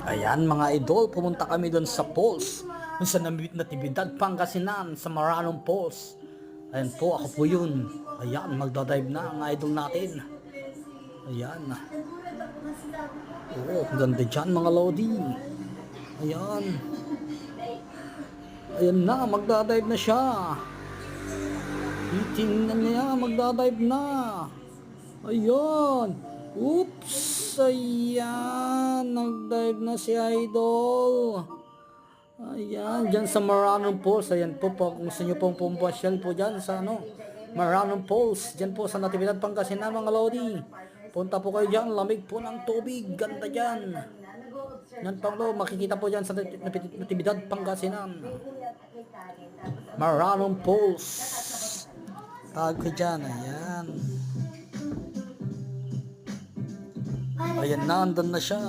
Ayan mga idol, pumunta kami doon sa falls. Sa Natividad, Pangasinan, sa Maranong Falls. Ayan po, ako po yun. Ayan, magdadive na ang idol natin. Ayan. Oo, ganda dyan mga lodi. Ayan. Ayan na, magdadive na siya. Titingnan niya, magdadive na. Ayan. Oops! Ayan, nagdive na si idol. Ayan, dyan sa Maranong Falls. Ayan po, kung gusto nyo pong pumpasyal po dyan sa Maranong Falls. Dyan po sa Natividad, Pangasinan mga lodi. Punta po kayo dyan, lamig po ng tubig. Ganda dyan. Yan po, makikita po dyan sa Natividad, Pangasinan. Maranong Falls. Tawag ko dyan, ayan. Ayan na, andun na siya.